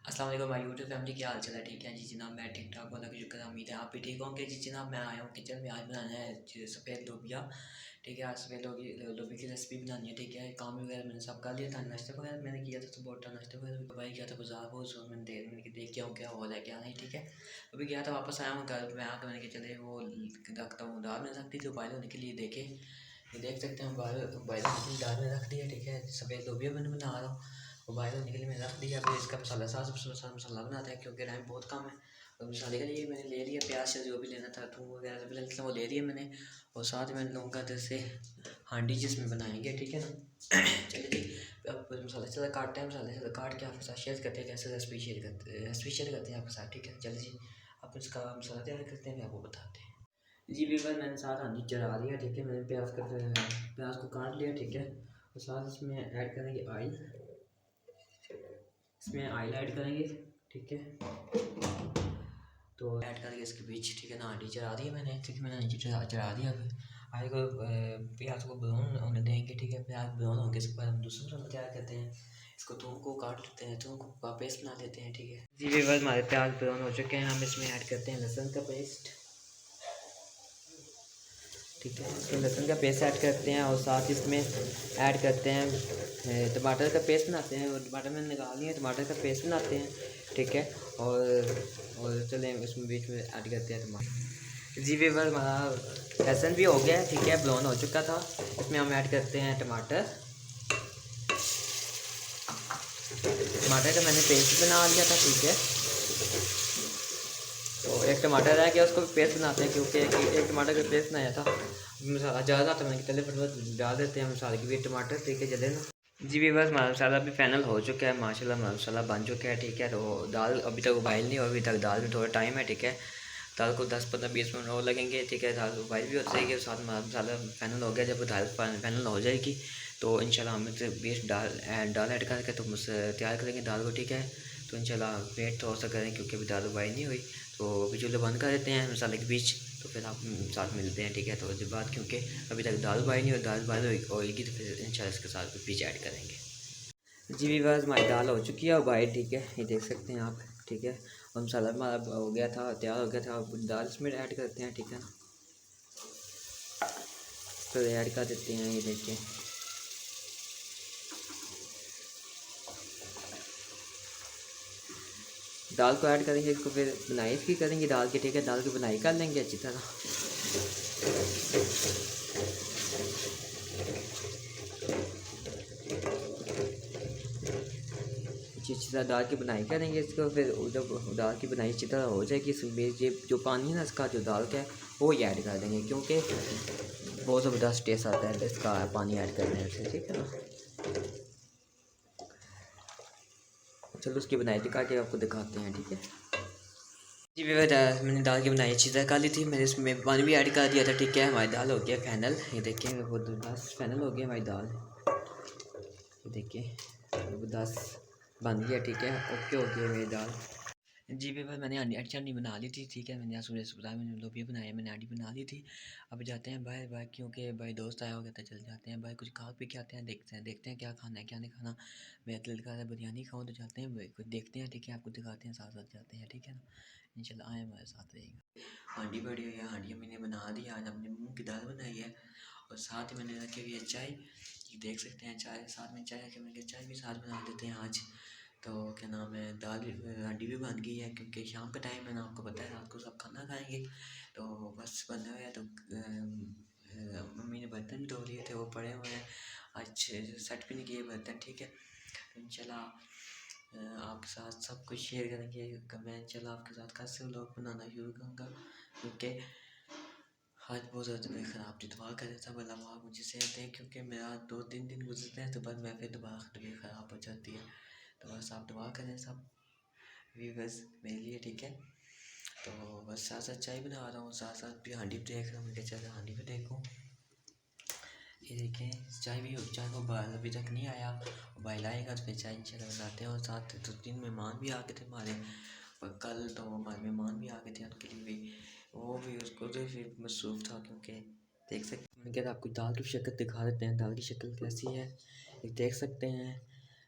अस्सलाम वालेकुम my YouTube family, क्या हाल चाल है? ठीक है जी जनाब, मैं ठीक ठाक वाला की शुक्र उम्मीद है आप भी ठीक होंगे जी जनाब। मैं आया हूँ किचन में, आज बनाना है सफ़ेद लोबिया। ठीक है, आज सफ़ेद लोबिया की रेसिपी बनानी है। ठीक है, काम वगैरह मैंने सब कर लिया था, नाश्ता वगैरह मैंने किया था, सुबह उठा नाश्ता वगैरह भाई किया था बाजार को, उसको मैंने देख के आऊँ क्या हो रहा है क्या नहीं। ठीक है, अभी गया था, वापस आया हूँ घर में, आकर मैंने कि चले वो रखता हूँ दाल में रख दी थी बॉयल होने के लिए। देखे ये देख सकते हैं बॉयल दाल में रख दिया। ठीक है, सफ़ेद लोबिया मैंने बना रहा हूँ, बॉयल होने के लिए मैंने रख दिया। अभी इसका मसाला सबसे मसाला मसाला बनाते हैं क्योंकि टाइम बहुत कम है। और मसाले के लिए मैंने ले लिया प्याज से जो भी लेना था, थूम वगैरह जो भी लेना था वो ले लिया मैंने। और साथ में मैंने लूँगा जैसे हांडी जिसमें बनाएंगे। ठीक है ना। चलिए जी, अब मसाला चला काटते हैं, मसाले चला काट के आपके साथ शेयर करते हैं कैसे रेसिपी शेयर करते हैं आपके साथ। ठीक है, चलिए जी, आप इसका मसाला तैयार करते हैं, मैं आपको बताते हैं। जी वीवर, मैंने साथ हांडी चढ़ा दिया। ठीक है, मैंने प्याज को काट लिया। ठीक है, और साथ इसमें ऐड करेंगे ऑयल, इसमें ऑयल ऐड करेंगे। ठीक है, तो ऐड करके इसके बीच, ठीक है ना, आंटी चढ़ा दी है मैंने। ठीक है, मैंने आंटी चढ़ा दिया। अब आगे को प्याज को ब्राउन होने देंगे। ठीक है, प्याज ब्राउन होने के बाद हम दूसरा मसाला तैयार करते हैं। इसको थूम को काट लेते हैं, थूम को पेस्ट बना लेते हैं। ठीक है जी वीवर, हमारे प्याज ब्राउन हो चुके हैं, हम इसमें ऐड करते हैं लहसुन का पेस्ट। ठीक है, इसमें लहसुन का पेस्ट ऐड करते हैं और साथ इसमें ऐड करते हैं टमाटर का पेस्ट बनाते हैं। और टमाटर मैंने निकाल लिया, टमाटर का पेस्ट बनाते हैं। ठीक है, और चलें इसमें बीच में ऐड करते हैं टमाटर। जी वीवर, हमारा लहसुन भी हो गया है। ठीक है, ब्राउन हो चुका था, इसमें हम ऐड करते हैं टमाटर। टमाटर का मैंने पेस्ट बना लिया था। ठीक है, तो एक टमाटर रह गया, उसको भी पेस्ट बनाते हैं क्योंकि एक टमाटर का पेस्ट बनाया था, मसाला ज़्यादा था, मैंने चले फटाफट डाल देते हैं मसाले की भी टमाटर। ठीक है, जले ना जी भी, बस हमारा मसाला अभी फाइनल हो चुका है माशाल्लाह, हमारा मसाला बन चुका है। ठीक है, तो दाल अभी तक उबाइल नहीं हुई, अभी तक दाल में थोड़ा टाइम है। ठीक है, दाल को 10-15-20 मिनट और लगेंगे। ठीक है, दाल उबाइल भी हो जाएगी और साथ में मसाला फाइनल हो गया। जब दाल फाइनल हो जाएगी तो इंशाल्लाह हम इससे बेस्ट दाल ऐड करके तो तैयार करेंगे दाल को। ठीक है, तो इंशाल्लाह वेट थोड़ा सा करें क्योंकि अभी दाल उबाइल नहीं हुई। तो अभी चूल्हा बंद कर देते हैं मसाले के बीच, तो फिर आप साथ मिलते हैं। ठीक है, तो जब बात क्योंकि अभी तक दाल उबाई नहीं हुई, दाल उबाल होएगी तो फिर इंशाल्लाह इसके साथ बीच ऐड करेंगे। जी वीवर्स, हमारी दाल हो चुकी है उबाई। ठीक है, ये देख सकते हैं आप। ठीक है, और मसाला हमारा हो गया था, तैयार हो गया था। अब दाल इसमें ऐड करते हैं। ठीक है, तो ऐड कर देते हैं, ये देखिए। दाल को ऐड करेंगे, इसको फिर बनाई इसकी करेंगे दाल की। ठीक है, दाल की बनाई कर लेंगे अच्छी तरह। अच्छी तरह दाल की बनाई करेंगे इसको, फिर जब दाल की बनाई अच्छी तरह हो जाएगी, इसमें ये जो पानी है ना इसका, जो दाल का है वो ही ऐड कर देंगे क्योंकि बहुत ज़बरदस्त टेस्ट आता है इसका पानी ऐड करने से। ठीक है ना, चलो उसकी बनाई दिखा के आपको दिखाते हैं। ठीक है जी मैंने दाल की बनाई अच्छी तरह कर ली थी, मैंने इसमें पानी भी ऐड कर दिया था। ठीक है, हमारी दाल हो गया फाइनल, ये देखिए वो 10 फाइनल हो गया हमारी दाल, ये देखिए वो 10 बन गया। ठीक है, ओके हो गया मेरी दाल। जी भाई, मैंने चटनी बना ली थी। ठीक है, मैंने सूर्य से बताया, मैंने लोबिया बनाया, मैंने आंटी बना ली थी। अब जाते हैं बाहर बाहर क्योंकि भाई दोस्त आया हो गया था, चल जाते हैं भाई, कुछ खा पी के आते हैं, देखते हैं क्या खाना है क्या नहीं खाना। मेरा दिल कर रहा है बिरयानी खाऊँ, तो जाते हैं भाई कुछ देखते हैं। ठीक है, आपको दिखाते हैं, साथ साथ जाते हैं। ठीक है ना, इंशाल्लाह आए हमारे साथ रहेगा। हांडी पड़ी हुई है, हांडी मैंने बना दी, आज हमने मूँग की दाल बनाई है और साथ ही मैंने रखी हुई है चाय। ये देख सकते हैं, चाय साथ में चाय रखी, मैंने चाय भी साथ बना देते हैं आज। तो क्या नाम है, दाल भी हंडी भी बन गई है क्योंकि शाम का टाइम है ना, आपको पता है रात को सब खाना खाएंगे। तो बस बना हुआ है। तो मम्मी ने बर्तन भी धो लिए थे, वो पड़े हुए हैं, अच्छे सेट भी नहीं किए बर्तन। ठीक है, तो इंशाल्लाह आपके साथ सब कुछ शेयर करेंगे। मैं इंशाल्लाह आपके साथ कैसे व्लॉग बनाना शुरू करूँगा क्योंकि आज बहुत ज़्यादा तबीयत ख़राब थी। दुआ करें सब अल्लाह पाक मुझे सेहत दें क्योंकि मेरा 2-3 दिन गुजरते हैं तो बाद में फिर दोबारा तबीयत ख़राब हो जाती है। तो बस आप दुआ करें सब व्यूअर्स मेरे लिए। ठीक है, तो बस साथ साथ चाय बना रहा हूँ, साथ साथ भी हांडी भी देख रहा हूँ, मैं चल हांडी भी देखूँ। ये देखें, चाय को उबाल अभी तक नहीं आया, उबाल आएगा तो फिर चाय इंशाल्लाह बनाते हैं। और साथ 2-3 मेहमान भी आ गए थे हमारे, और कल तो हमारे मेहमान भी आ गए थे, उनके लिए भी वो भी उसको तो फिर मसरूफ़ था क्योंकि देख सकते हैं। मैंने कहा आपको दाल की शक्ल दिखा देते हैं, दाल की शक्ल कैसी है, ये देख सकते हैं।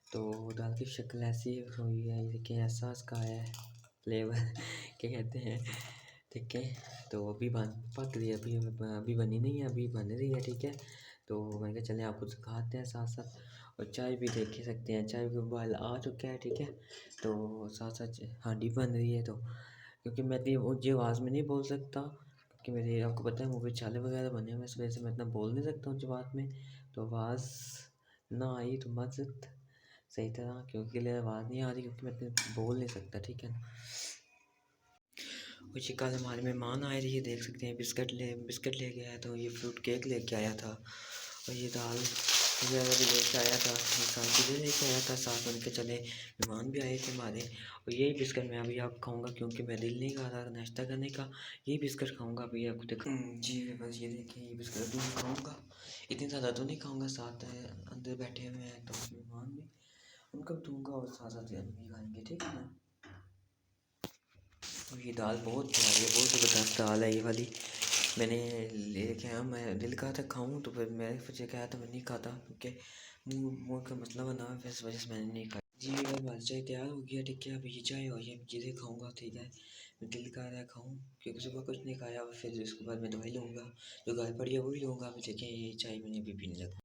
तो दाल की शक्ल ऐसी हुई है, ये देखिए ऐसा इसका है फ्लेवर क्या कहते हैं, ठीक है। तो अभी बन पक रही है, अभी अभी बनी नहीं है, अभी बन रही है, ठीक है। तो मैंने कहा चलें आपको सिखाते हैं साथ साथ। और चाय भी देख ही सकते हैं, चाय का उबाल आ चुका है, ठीक है। तो साथ साथ हांडी बन रही है, तो क्योंकि मैं इतनी ऊँची आवाज़ में नहीं बोल सकता, क्योंकि मेरे आपको पता है मुँह पे छाले वगैरह बने हुए हैं, इस वजह से मैं इतना बोल नहीं सकता ऊँची आवाज़ में। तो आवाज़ ना आई तो मत सही तरह, क्योंकि लिए आवाज़ नहीं आ रही, क्योंकि मैं इतनी बोल नहीं सकता, ठीक है ना। और ये कल हमारे मेहमान आए थे, ये देख सकते हैं बिस्किट ले गया है, तो ये फ्रूट केक लेके आया था, और ये दाल वगैरह भी लेके आया था, ये सारी चीज़ें लेके आया था साथ में के। चले मेहमान भी आए थे हमारे, और यही बिस्किट मैं अभी आप खाऊंगा, क्योंकि मैं दिल नहीं कर रहा नाश्ता करने का। यही बिस्किट खाऊंगा अभी आपको दिखा जी। बस ये देखिए, ये बिस्किट अभी मैं खाऊंगा, इतनी ज़्यादा तो नहीं खाऊंगा, साथ अंदर बैठे हुए हैं तो मेहमान भी, उनको भी दूंगा और साथ साथ हम भी खाएंगे, ठीक है ना। और ये दाल बहुत प्यारी है, बहुत ज़बरदस्त दाल है ये वाली। मैंने लेके आया, मैं दिल कहा था खाऊं, तो फिर मैं फिर कहा था मैं नहीं खाता, क्योंकि मुँह का मसला बना है, फिर इस वजह से मैंने नहीं खाया जी। अगर हमारी चाय तैयार हो गया, ठीक है। अब ये चाय हो ये चीज़ें खाऊंगा, ठीक है। मैं दिल कर रहा है खाऊं, क्योंकि सुबह कुछ नहीं खाया, फिर उसके बाद मैं दवाई लूँगा, जो घर पड़ी है वही लूँगा। अभी देखें ये चाय मैंने अभी पीने लगा।